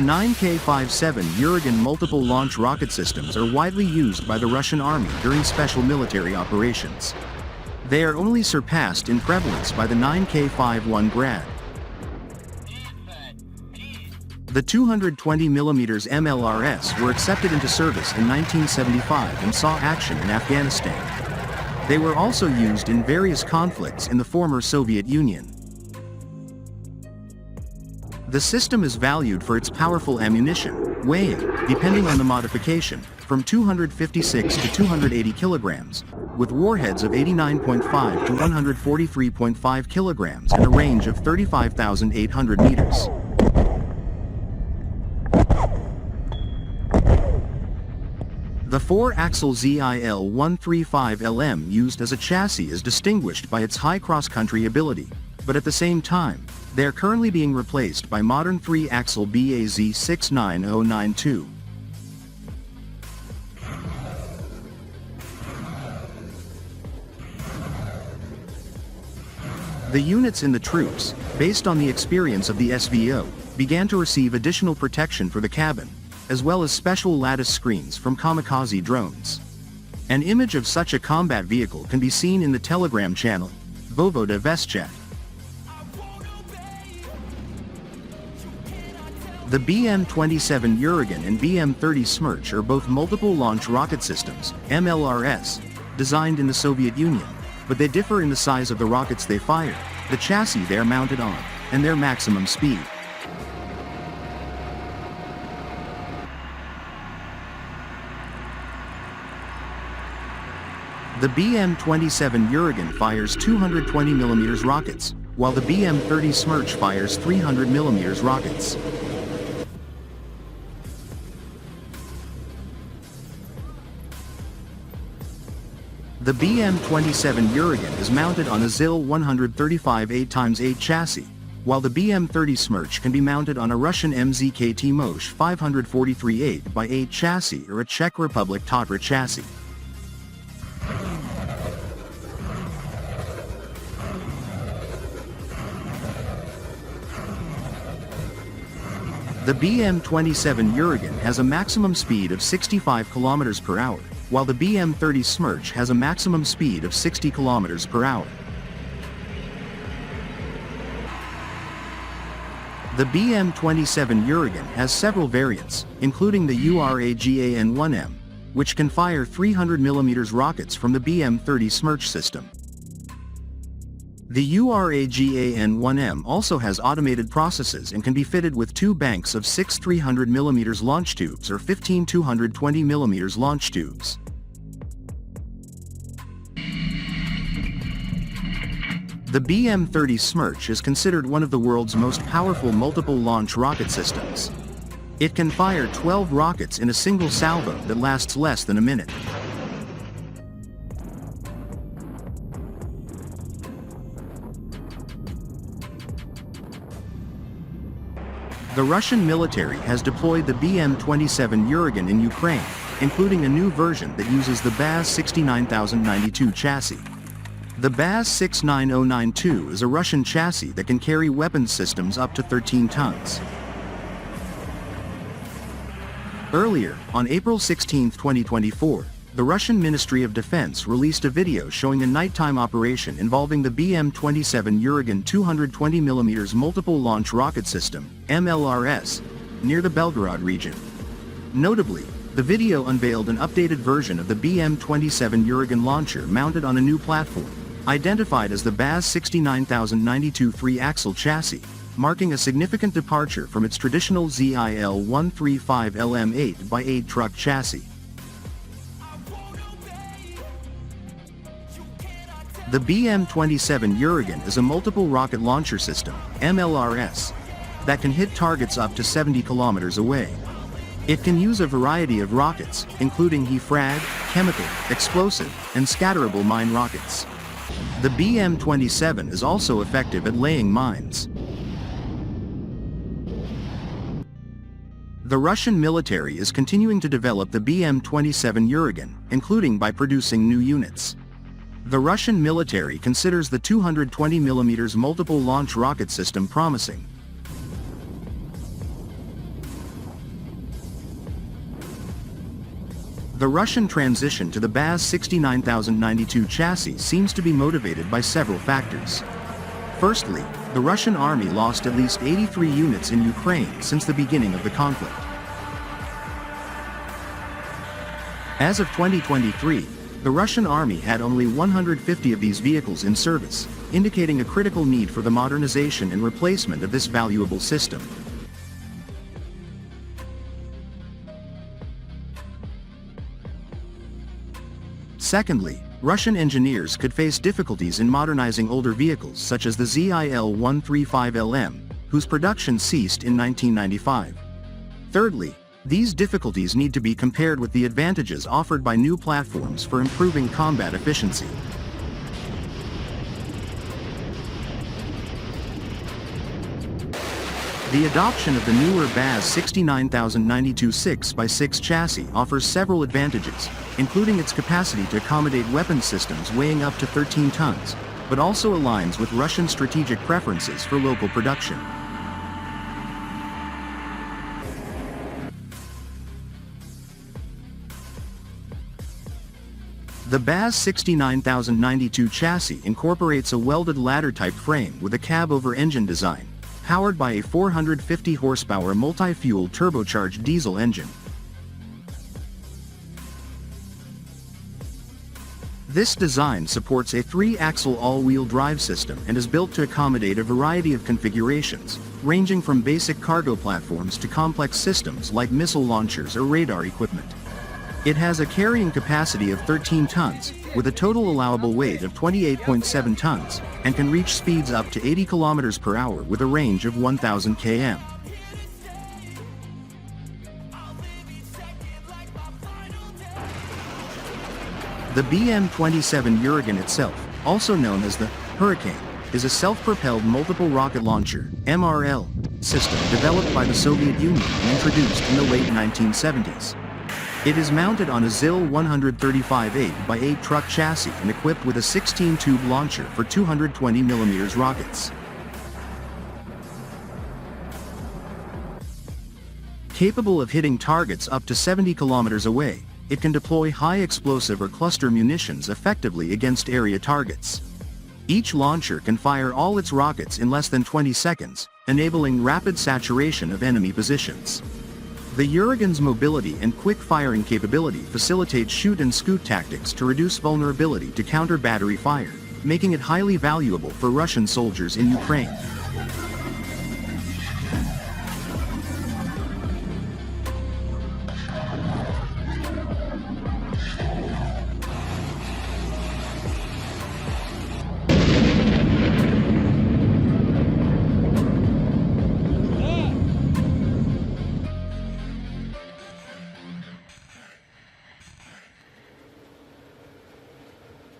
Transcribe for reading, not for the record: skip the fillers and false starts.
9K-57 multiple launch rocket systems are widely used by the Russian Army during special military operations. They are only surpassed in prevalence by the 9K-51 Grad. The 220mm MLRS were accepted into service in 1975 and saw action in Afghanistan. They were also used in various conflicts in the former Soviet Union. The system is valued for its powerful ammunition, weighing, depending on the modification, from 256 to 280 kilograms, with warheads of 89.5 to 143.5 kilograms and a range of 35,800 meters. The 4-axle ZIL-135LM used as a chassis is distinguished by its high cross-country ability, but at the same time, they are currently being replaced by modern 3-axle BAZ-69092. The units in the troops, based on the experience of the SVO, began to receive additional protection for the cabin, as well as special lattice screens from kamikaze drones. An image of such a combat vehicle can be seen in the Telegram channel, Vovoda Veschat. The BM27Urgan and BM30SMCH are both multiple launch rocket systems, MLRS, designed in the Soviet Union, but they differ in the size of the rockets they fire, the chassis they are mounted on, and their maximum speed. The BM27Urgan fires 220mm rockets, while the BM30SMCH fires 300mm rockets. The BM27Urgan is mounted on a ZIL-135 8x8 chassis, while the BM30SMCH can be mounted on a Russian MZKT Mosh 543 8x8 chassis or a Czech Republic Tatra chassis. The BM27Urgan has a maximum speed of 65 km per hour, while the BM30SMCH has a maximum speed of 60 km per hour. The BM27Urgan has several variants, including the Uragan, which can fire 300mm rockets from the BM30SMCH system. The Uragan also has automated processes and can be fitted with 2 banks of 6 300mm launch tubes or 15 220mm launch tubes. The BM30SMCH is considered one of the world's most powerful multiple launch rocket systems. It can fire 12 rockets in a single salvo that lasts less than a minute. The Russian military has deployed the BM27Urgan in Ukraine, including a new version that uses the Bass 69092 chassis. The Bass 69092 is a Russian chassis that can carry weapons systems up to 13 tons. Earlier, on April 16, 2024, the Russian Ministry of Defense released a video showing a nighttime operation involving the BM27Urgan 220mm multiple launch rocket system, MLRS, near the Belgorod region. Notably, the video unveiled an updated version of the BM27Urgan launcher mounted on a new platform, identified as the Bass 69092 3-axle chassis, marking a significant departure from its traditional ZIL-135LM 8x8 truck chassis. The BM27Urgan is a multiple rocket launcher system, MLRS, that can hit targets up to 70 kilometers away. It can use a variety of rockets, including HE-frag, chemical, explosive, and scatterable mine rockets. The BM27 is also effective at laying mines. The Russian military is continuing to develop the BM27Urgan, including by producing new units. The Russian military considers the 220mm multiple launch rocket system promising. The Russian transition to the Bass 69092 chassis seems to be motivated by several factors. Firstly, the Russian army lost at least 83 units in Ukraine since the beginning of the conflict. As of 2023, the Russian army had only 150 of these vehicles in service, indicating a critical need for the modernization and replacement of this valuable system. Secondly, Russian engineers could face difficulties in modernizing older vehicles such as the ZIL-135LM, whose production ceased in 1995. Thirdly, these difficulties need to be compared with the advantages offered by new platforms for improving combat efficiency. The adoption of the newer Bass 69092 6x6 chassis offers several advantages, including its capacity to accommodate weapon systems weighing up to 13 tons, but also aligns with Russian strategic preferences for local production. The Bass 69092 chassis incorporates a welded ladder-type frame with a cab-over-engine design, powered by a 450 horsepower multi-fuel turbocharged diesel engine. This design supports a 3-axle all-wheel drive system and is built to accommodate a variety of configurations, ranging from basic cargo platforms to complex systems like missile launchers or radar equipment. It has a carrying capacity of 13 tons, with a total allowable weight of 28.7 tons, and can reach speeds up to 80 km per hour with a range of 1,000 km. The BM27Urgan itself, also known as the Uragan, is a self-propelled multiple rocket launcher (MRL) system developed by the Soviet Union and introduced in the late 1970s. It is mounted on a ZIL-135 8x8 truck chassis and equipped with a 16-tube launcher for 220mm rockets. Capable of hitting targets up to 70 km away, it can deploy high explosive or cluster munitions effectively against area targets. Each launcher can fire all its rockets in less than 20 seconds, enabling rapid saturation of enemy positions. The Uragan's mobility and quick firing capability facilitate shoot-and-scoot tactics to reduce vulnerability to counter battery fire, making it highly valuable for Russian soldiers in Ukraine.